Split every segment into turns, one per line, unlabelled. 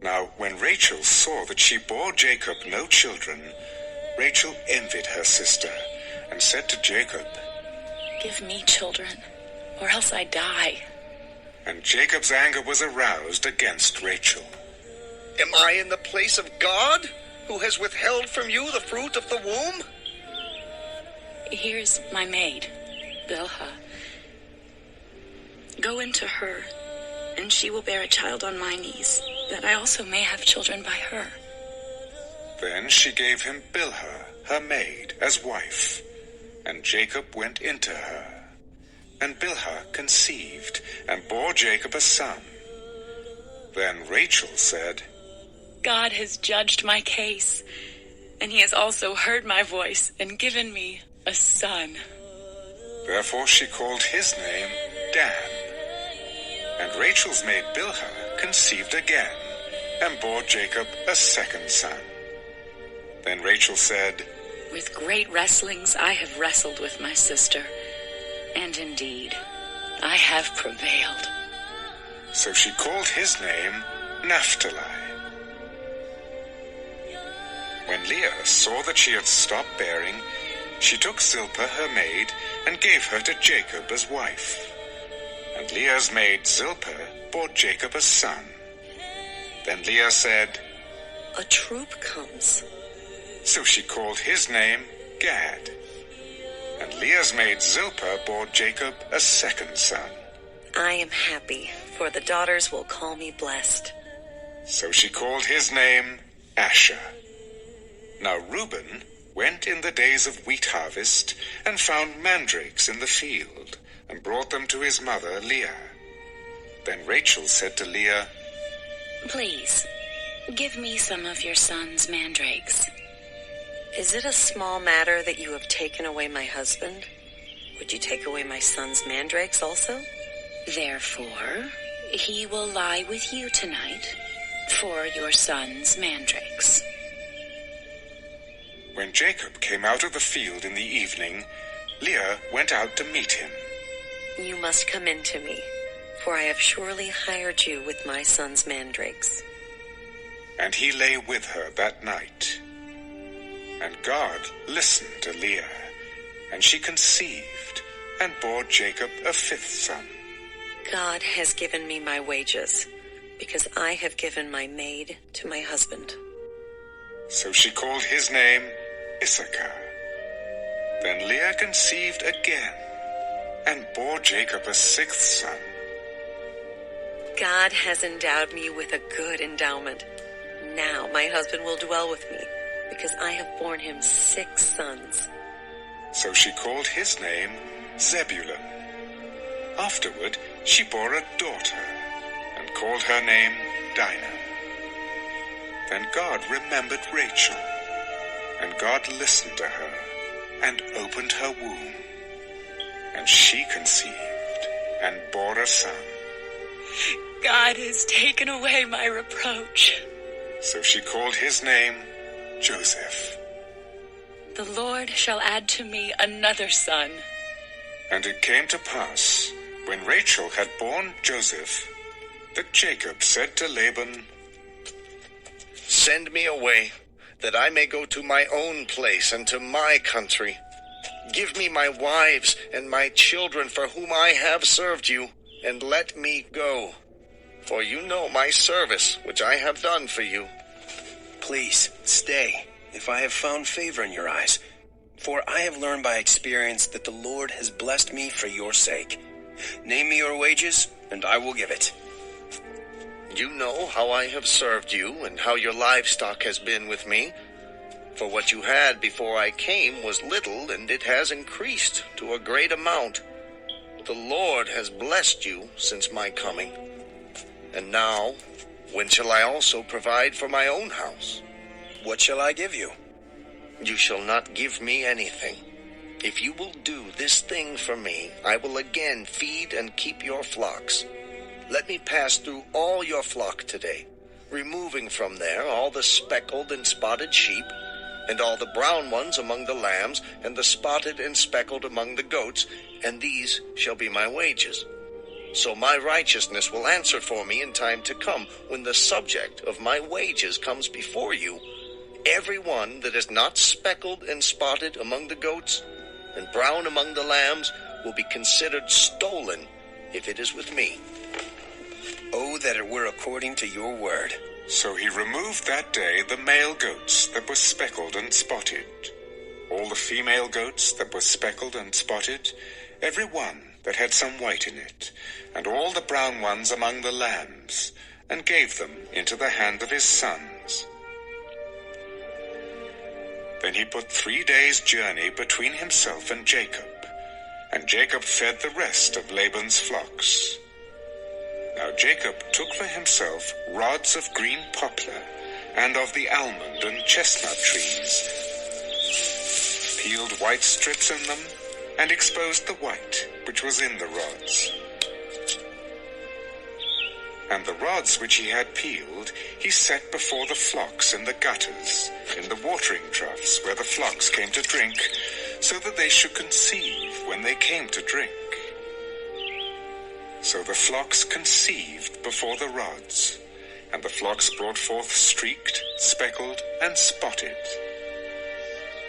Now, when Rachel saw that she bore Jacob no children, Rachel envied her sister and said to Jacob,
"Give me children, or else I die."
And Jacob's anger was aroused against Rachel.
Am I in the place of God, who has withheld from you the fruit of the womb?
Here's my maid, Bilhah. Go into her, and she will bear a child on my knees, that I also may have children by her.
Then she gave him Bilhah, her maid, as wife, and Jacob went into her. And Bilhah conceived, and bore Jacob a son. Then Rachel said,
God has judged my case, and he has also heard my voice and given me a son.
Therefore she called his name Dan. And Rachel's maid Bilhah conceived again, and bore Jacob a second son. Then Rachel said,
With great wrestlings I have wrestled with my sister, and indeed I have prevailed.
So she called his name Naphtali. When Leah saw that she had stopped bearing, she took Zilpah her maid and gave her to Jacob as wife. And Leah's maid Zilpah bore Jacob a son. Then Leah said,
A troop comes.
So she called his name Gad. And Leah's maid Zilpah bore Jacob a second son.
I am happy, for the daughters will call me blessed.
So she called his name Asher. Now Reuben went in the days of wheat harvest and found mandrakes in the field, and brought them to his mother Leah. Then Rachel said to Leah,
Please, give me some of your son's mandrakes.
Is it a small matter that you have taken away my husband? Would you take away my son's mandrakes also?
Therefore, he will lie with you tonight for your son's mandrakes.
When Jacob came out of the field in the evening, Leah went out to meet him.
You must come in to me, for I have surely hired you with my son's mandrakes.
And he lay with her that night. And God listened to Leah, and she conceived, and bore Jacob a fifth son.
God has given me my wages, because I have given my maid to my husband.
So she called his name Issachar. Then Leah conceived again, and bore Jacob a sixth son.
God has endowed me with a good endowment. Now my husband will dwell with me, because I have borne him 6 sons.
So she called his name Zebulun. Afterward she bore a daughter, and called her name Dinah. Then God remembered Rachel, and God listened to her, and opened her womb. And she conceived, and bore a son.
God has taken away my reproach.
So she called his name Joseph.
The Lord shall add to me another son.
And it came to pass, when Rachel had borne Joseph, that Jacob said to Laban,
Send me away, that I may go to my own place and to my country. Give me my wives and my children for whom I have served you, and let me go. For you know my service, which I have done for you.
Please, stay, if I have found favor in your eyes. For I have learned by experience that the Lord has blessed me for your sake. Name me your wages, and I will give it.
You know how I have served you, and how your livestock has been with me. For what you had before I came was little, and it has increased to a great amount. The Lord has blessed you since my coming. And now, when shall I also provide for my own house?
What shall I give you?
You shall not give me anything. If you will do this thing for me, I will again feed and keep your flocks. Let me pass through all your flock today, removing from there all the speckled and spotted sheep, and all the brown ones among the lambs, and the spotted and speckled among the goats, and these shall be my wages. So my righteousness will answer for me in time to come, when the subject of my wages comes before you. Every one that is not speckled and spotted among the goats, and brown among the lambs, will be considered stolen if it is with me.
Oh, that it were according to your word.
So he removed that day the male goats that were speckled and spotted, all the female goats that were speckled and spotted, every one that had some white in it, and all the brown ones among the lambs, and gave them into the hand of his sons. Then he put 3 days' journey between himself and Jacob fed the rest of Laban's flocks. Now Jacob took for himself rods of green poplar, and of the almond and chestnut trees, peeled white strips in them, and exposed the white which was in the rods. And the rods which he had peeled he set before the flocks in the gutters, in the watering troughs where the flocks came to drink, so that they should conceive when they came to drink. So the flocks conceived before the rods, and the flocks brought forth streaked, speckled, and spotted.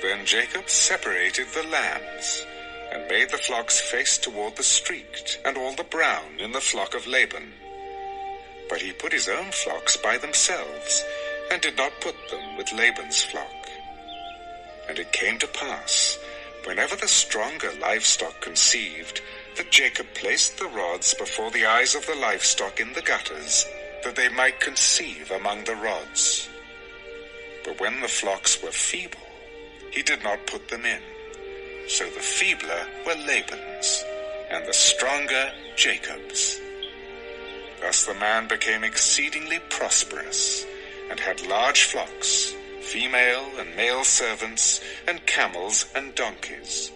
Then Jacob separated the lambs, and made the flocks face toward the streaked, and all the brown in the flock of Laban. But he put his own flocks by themselves, and did not put them with Laban's flock. And it came to pass, whenever the stronger livestock conceived, that Jacob placed the rods before the eyes of the livestock in the gutters, that they might conceive among the rods. But when the flocks were feeble, he did not put them in. So the feebler were Laban's, and the stronger Jacob's. Thus the man became exceedingly prosperous, and had large flocks, female and male servants, and camels and donkeys.